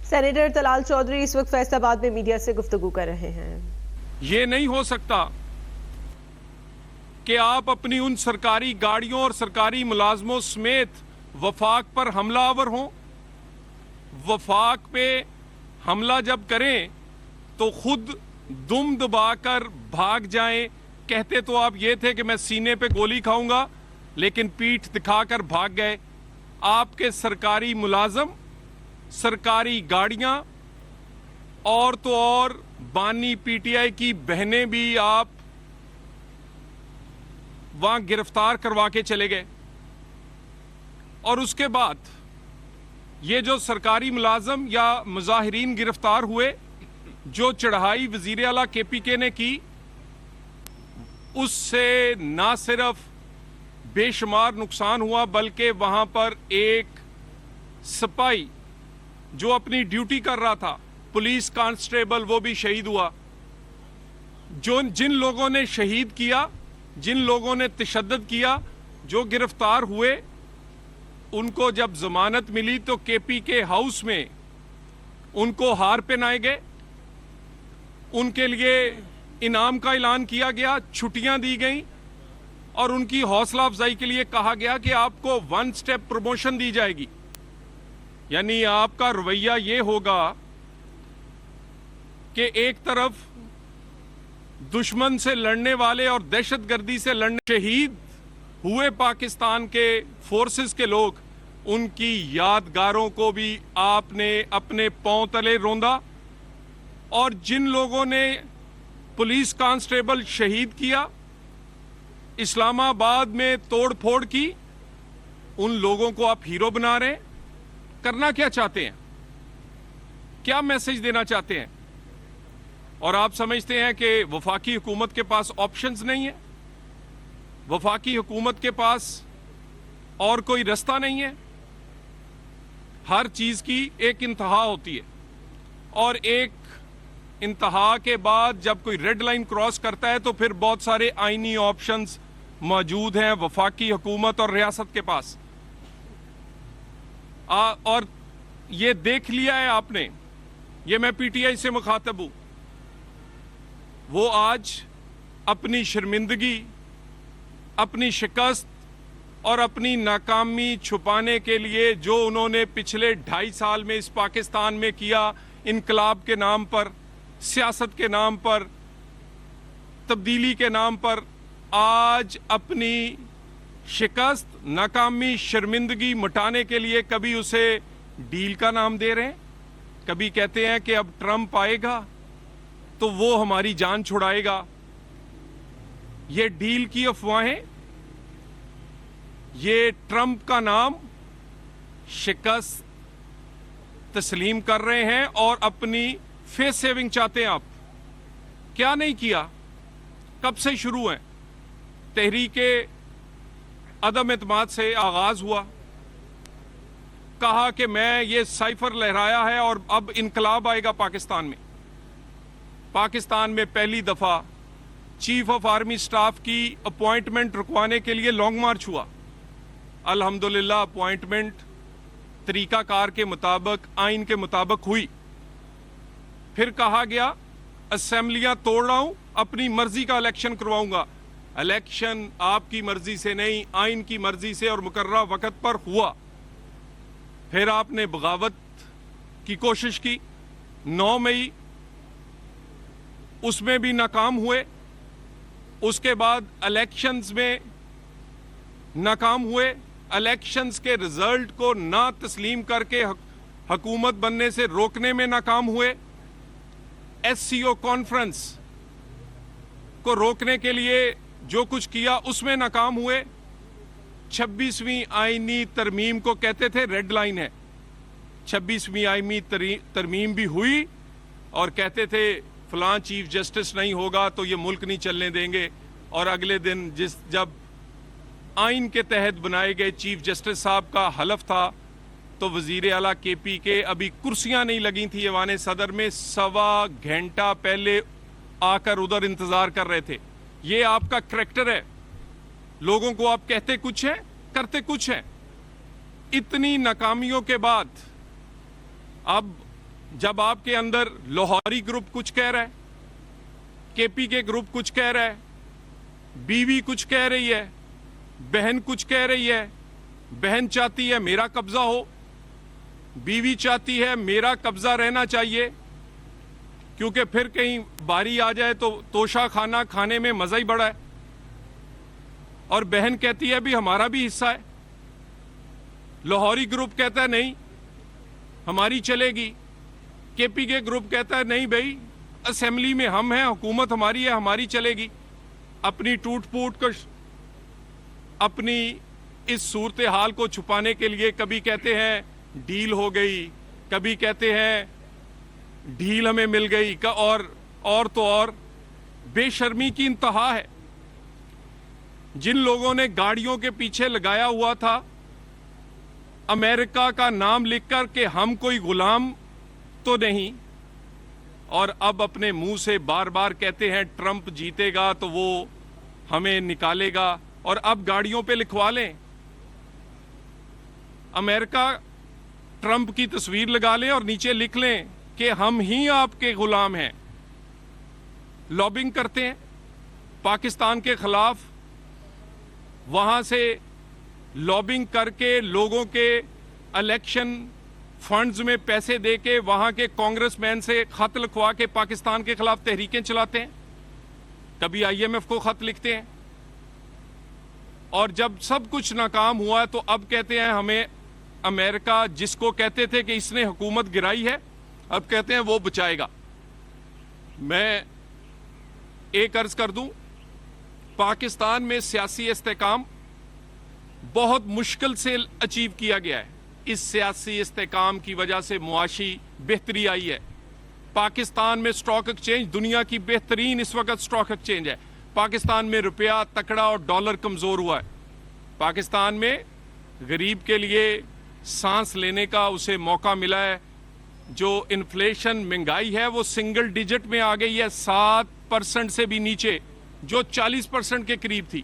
Senator Talal Chaudhary इस वक्त फैसलाबाद में मीडिया से गुफ्तगू कर रहे हैं। ये नहीं हो सकता कि आप अपनी उन सरकारी गाड़ियों और सरकारी मुलाजमों समेत वफाक पर हमलावर हों। वफाक पे हमला जब करें तो खुद दुम दबाकर भाग जाएं। कहते तो आप ये थे कि मैं सीने पे गोली खाऊंगा, लेकिन पीठ दिखाकर भाग गए। आपके सरकारी मुलाजम, सरकारी गाड़ियां और तो और बानी पीटीआई की बहनें भी आप वहां गिरफ्तार करवा के चले गए। और उसके बाद ये जो सरकारी मुलाजम या मुजाहिरीन गिरफ्तार हुए, जो चढ़ाई वजीर आला केपीके ने की, उससे ना सिर्फ बेशुमार नुकसान हुआ बल्कि वहां पर एक सिपाही जो अपनी ड्यूटी कर रहा था, पुलिस कांस्टेबल, वो भी शहीद हुआ। जिन लोगों ने शहीद किया, जिन लोगों ने तशद्दुद किया, जो गिरफ्तार हुए, उनको जब जमानत मिली तो केपीके हाउस में उनको हार पहनाए गए, उनके लिए इनाम का ऐलान किया गया, छुट्टियां दी गई और उनकी हौसला अफजाई के लिए कहा गया कि आपको 1 स्टेप प्रमोशन दी जाएगी। यानी आपका रवैया ये होगा कि एक तरफ दुश्मन से लड़ने वाले और दहशतगर्दी से लड़ने शहीद हुए पाकिस्तान के फोर्सेस के लोग, उनकी यादगारों को भी आपने अपने पांव तले रौंदा। और जिन लोगों ने पुलिस कांस्टेबल शहीद किया, इस्लामाबाद में तोड़ फोड़ की, उन लोगों को आप हीरो बना रहे हैं। करना क्या चाहते हैं? क्या मैसेज देना चाहते हैं? और आप समझते हैं कि वफाकी हुकूमत के पास ऑप्शंस नहीं है, वफाकी हुकूमत के पास और कोई रास्ता नहीं है। हर चीज की एक इंतहा होती है और एक इंतहा के बाद जब कोई रेड लाइन क्रॉस करता है तो फिर बहुत सारे आईनी ऑप्शंस मौजूद हैं वफाकी हुकूमत और रियासत के पास। और ये देख लिया है आपने, ये मैं पीटीआई से मुखातब हूं, वो आज अपनी शर्मिंदगी, अपनी शिकस्त और अपनी नाकामी छुपाने के लिए जो उन्होंने पिछले 2.5 साल में इस पाकिस्तान में किया, इनकलाब के नाम पर, सियासत के नाम पर, तब्दीली के नाम पर, आज अपनी शिकस्त, नाकामी, शर्मिंदगी मिटाने के लिए कभी उसे डील का नाम दे रहे हैं, कभी कहते हैं कि अब ट्रंप आएगा तो वो हमारी जान छुड़ाएगा। ये डील की अफवाहें, ये ट्रंप का नाम शिकस्त तस्लीम कर रहे हैं और अपनी फेस सेविंग चाहते हैं आप। क्या नहीं किया? कब से शुरू है? तहरीके अदम एतमाद से आगाज हुआ, कहा कि मैं ये साइफर लहराया है और अब इनकलाब आएगा पाकिस्तान में। पाकिस्तान में पहली दफा चीफ ऑफ आर्मी स्टाफ की अपॉइंटमेंट रुकवाने के लिए लॉन्ग मार्च हुआ। अल्हम्दुलिल्लाह अपॉइंटमेंट तरीकाकार के मुताबिक, आइन के मुताबिक हुई। फिर कहा गया असेंबलियां तोड़ रहा हूं, अपनी मर्जी का इलेक्शन करवाऊंगा। इलेक्शन आपकी मर्जी से नहीं, आइन की मर्जी से और मुकर्ररा वक्त पर हुआ। फिर आपने बगावत की कोशिश की 9 मई, उसमें भी नाकाम हुए। उसके बाद इलेक्शंस में नाकाम हुए। इलेक्शंस के रिजल्ट को ना तस्लीम करके हुकूमत बनने से रोकने में नाकाम हुए। एससीओ कॉन्फ्रेंस को रोकने के लिए जो कुछ किया उसमें नाकाम हुए। 26वीं आईनी तरमीम को कहते थे रेड लाइन है। 26वीं आईनी तरमीम भी हुई और कहते थे फलां चीफ जस्टिस नहीं होगा तो ये मुल्क नहीं चलने देंगे। और अगले दिन जब आइन के तहत बनाए गए चीफ जस्टिस साहब का हलफ था तो वजीर आला केपीके अभी कुर्सियां नहीं लगी थी ऐवान सदर में, 1.25 घंटा पहले आकर उधर इंतजार कर रहे थे। ये आपका करैक्टर है। लोगों को आप कहते कुछ है, करते कुछ है। इतनी नाकामियों के बाद अब जब आपके अंदर लाहौरी ग्रुप कुछ कह रहा है, केपी के ग्रुप कुछ कह रहा है, बीवी कुछ कह रही है, बहन कुछ कह रही है, बहन चाहती है मेरा कब्जा हो, बीवी चाहती है मेरा कब्जा रहना चाहिए, क्योंकि फिर कहीं बारी आ जाए तो तोशा खाना खाने में मजा ही बड़ा है, और बहन कहती है भी हमारा भी हिस्सा है। लाहौरी ग्रुप कहता है नहीं हमारी चलेगी, केपी के ग्रुप कहता है नहीं भाई असेंबली में हम हैं, हुकूमत हमारी है, हमारी चलेगी। अपनी टूट फूट को, अपनी इस सूरत हाल को छुपाने के लिए कभी कहते हैं डील हो गई, कभी कहते हैं ढील हमें मिल गई, और तो और बेशर्मी की इंतहा है। जिन लोगों ने गाड़ियों के पीछे लगाया हुआ था अमेरिका का नाम लिखकर कि हम कोई गुलाम तो नहीं, और अब अपने मुंह से बार बार कहते हैं ट्रंप जीतेगा तो वो हमें निकालेगा, और अब गाड़ियों पे लिखवा लें अमेरिका ट्रंप की तस्वीर लगा लें और नीचे लिख लें कि हम ही आपके गुलाम हैं। लॉबिंग करते हैं पाकिस्तान के खिलाफ, वहां से लॉबिंग करके लोगों के इलेक्शन फंड्स में पैसे देके वहां के कांग्रेसमैन से खत लिखवा के पाकिस्तान के खिलाफ तहरीकें चलाते हैं, कभी आईएमएफ को खत लिखते हैं, और जब सब कुछ नाकाम हुआ तो अब कहते हैं हमें अमेरिका, जिसको कहते थे कि इसने हुकूमत गिराई है, अब कहते हैं वो बचाएगा। मैं एक अर्ज कर दूं, पाकिस्तान में सियासी इस्तेकाम बहुत मुश्किल से अचीव किया गया है। इस सियासी इस्तेकाम की वजह से मुआशी बेहतरी आई है। पाकिस्तान में स्टॉक एक्सचेंज दुनिया की बेहतरीन इस वक्त स्टॉक एक्सचेंज है। पाकिस्तान में रुपया तकड़ा और डॉलर कमजोर हुआ है। पाकिस्तान में गरीब के लिए सांस लेने का उसे मौका मिला है। जो इन्फ्लेशन महंगाई है वो सिंगल डिजिट में आ गई है, 7% से भी नीचे, जो 40% के करीब थी।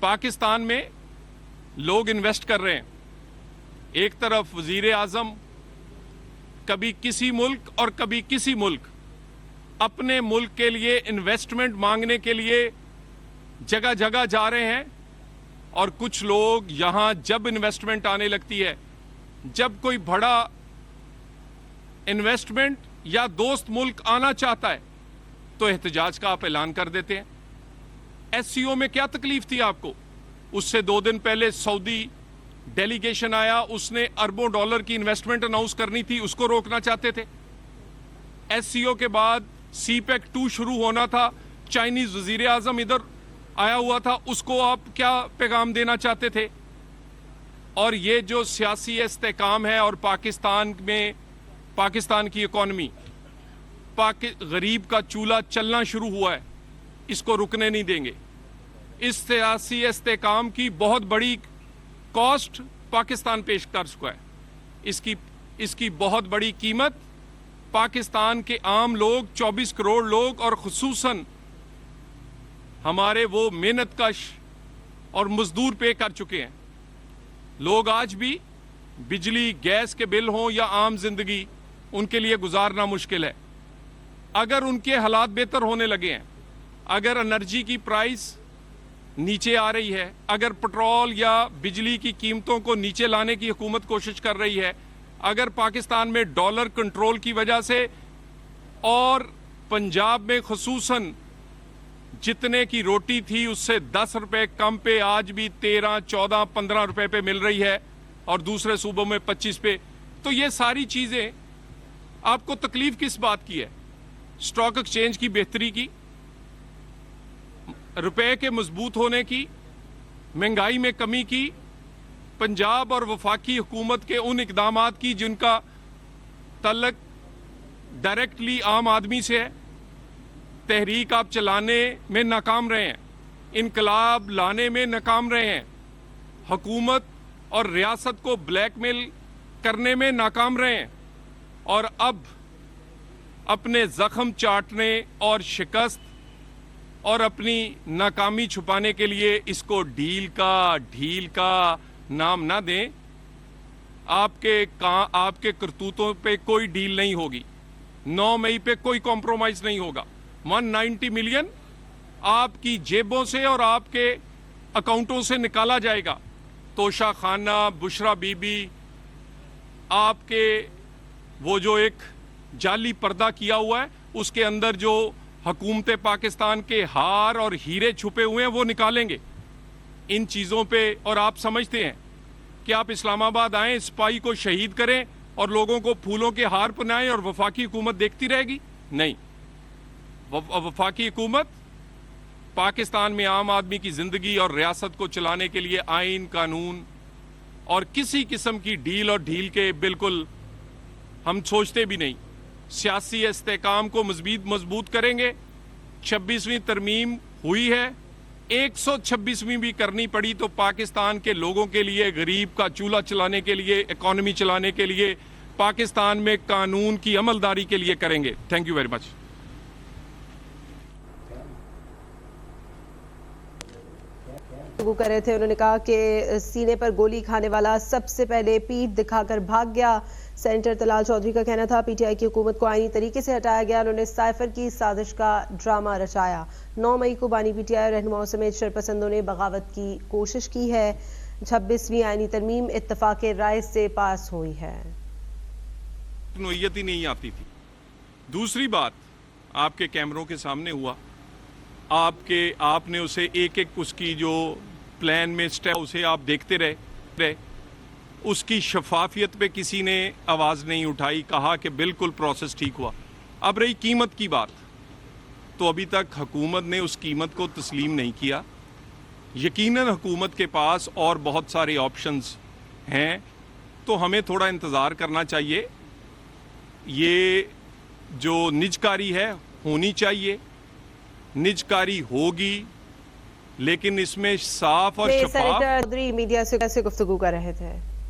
पाकिस्तान में लोग इन्वेस्ट कर रहे हैं। एक तरफ वजीर आजम कभी किसी मुल्क और कभी किसी मुल्क अपने मुल्क के लिए इन्वेस्टमेंट मांगने के लिए जगह जगह जा रहे हैं, और कुछ लोग यहां जब इन्वेस्टमेंट आने लगती है, जब कोई बड़ा इन्वेस्टमेंट या दोस्त मुल्क आना चाहता है तो एहतजाज का आप ऐलान कर देते हैं। एससीओ में क्या तकलीफ थी आपको? उससे 2 दिन पहले सऊदी डेलीगेशन आया, उसने अरबों डॉलर की इन्वेस्टमेंट अनाउंस करनी थी, उसको रोकना चाहते थे। एससीओ के बाद सीपेक 2 शुरू होना था, चाइनीज वजीर आजम इधर आया हुआ था, उसको आप क्या पैगाम देना चाहते थे? और ये जो सियासी इस्तेकाम है, और पाकिस्तान में पाकिस्तान की इकॉनमी, गरीब का चूल्हा चलना शुरू हुआ है, इसको रुकने नहीं देंगे। इस सियासी इस्तेकाम की बहुत बड़ी कॉस्ट पाकिस्तान पेश कर चुका है। इसकी बहुत बड़ी कीमत पाकिस्तान के आम लोग, 24 करोड़ लोग, और खुसूसन हमारे वो मेहनतकश और मजदूर पे कर चुके हैं। लोग आज भी बिजली गैस के बिल हों या आम जिंदगी, उनके लिए गुजारना मुश्किल है। अगर उनके हालात बेहतर होने लगे हैं, अगर एनर्जी की प्राइस नीचे आ रही है, अगर पेट्रोल या बिजली की कीमतों को नीचे लाने की हुकूमत कोशिश कर रही है, अगर पाकिस्तान में डॉलर कंट्रोल की वजह से और पंजाब में खुसूसन जितने की रोटी थी उससे 10 रुपए कम पे आज भी 13, 14, 15 रुपए पे मिल रही है, और दूसरे सूबों में 25 पे, तो ये सारी चीजें आपको तकलीफ किस बात की है? स्टॉक एक्सचेंज की बेहतरी की, रुपए के मजबूत होने की, महंगाई में कमी की, पंजाब और वफाकी हुकूमत के उन इकदामात की जिनका तल्लक डायरेक्टली आम आदमी से है। तहरीक आप चलाने में नाकाम रहे हैं, इनकलाब लाने में नाकाम रहे हैं, हुकूमत और रियासत को ब्लैकमेल करने में नाकाम रहे हैं, और अब अपने जख्म चाटने और शिकस्त और अपनी नाकामी छुपाने के लिए इसको ढील का नाम ना दें। आपके करतूतों पे कोई डील नहीं होगी। 9 मई पे कोई कॉम्प्रोमाइज नहीं होगा। 190 मिलियन आपकी जेबों से और आपके अकाउंटों से निकाला जाएगा। तोशा खाना, बुशरा बीबी, आपके वो जो एक जाली पर्दा किया हुआ है उसके अंदर जो हुकूमत पाकिस्तान के हार और हीरे छुपे हुए हैं वो निकालेंगे। इन चीज़ों पे और आप समझते हैं कि आप इस्लामाबाद आएं, सिपाही को शहीद करें और लोगों को फूलों के हार पहनाएं और वफाकी हुकूमत देखती रहेगी? नहीं। वफाकी हुकूमत पाकिस्तान में आम आदमी की जिंदगी और रियासत को चलाने के लिए आइन, कानून और किसी किस्म की डील और ढील के बिल्कुल हम सोचते भी नहीं। सियासी इस्तेकाम को मजबूत करेंगे। 26वीं तरमीम हुई है, 126वीं भी करनी पड़ी तो पाकिस्तान के लोगों के लिए, गरीब का चूल्हा चलाने के लिए, इकॉनमी चलाने के लिए, पाकिस्तान में कानून की अमलदारी के लिए करेंगे। Thank you very much. गुफ्तगू कर रहे थे, उन्होंने कहा कि सीने पर गोली खाने वाला सबसे पहले पीठ दिखाकर भाग गया। सेनेटर तलाल चौधरी का कहना था पीटीआई की हुकूमत को आईनी तरीके से हटाया गया। उन्होंने साइफर की साजिश का ड्रामा रचाया। 9 मई को बानी पीटीआई रहनुमाओं समेत शरपसंदों ने बगावत की कोशिश की है। 26वीं आईनी तरमीम इत्तफाक राय से पास हुई है। नोयत ही नहीं आती थी। दूसरी बात, आपके कैमरों के सामने हुआ, आपने उसे एक एक उसकी जो प्लान में स्टेप उसे आप देखते रहे। उसकी शफाफियत पे किसी ने आवाज़ नहीं उठाई, कहा कि बिल्कुल प्रोसेस ठीक हुआ। अब रही कीमत की बात, तो अभी तक हुकूमत ने उस कीमत को तस्लीम नहीं किया। यकीनन हुकूमत के पास और बहुत सारे ऑप्शंस हैं, तो हमें थोड़ा इंतज़ार करना चाहिए। ये जो निजकारी है होनी चाहिए, निजकारी होगी, लेकिन इसमें साफ और शफाफ। सेनेटर चौधरी मीडिया से कैसे गुफ्तगू कर रहे थे?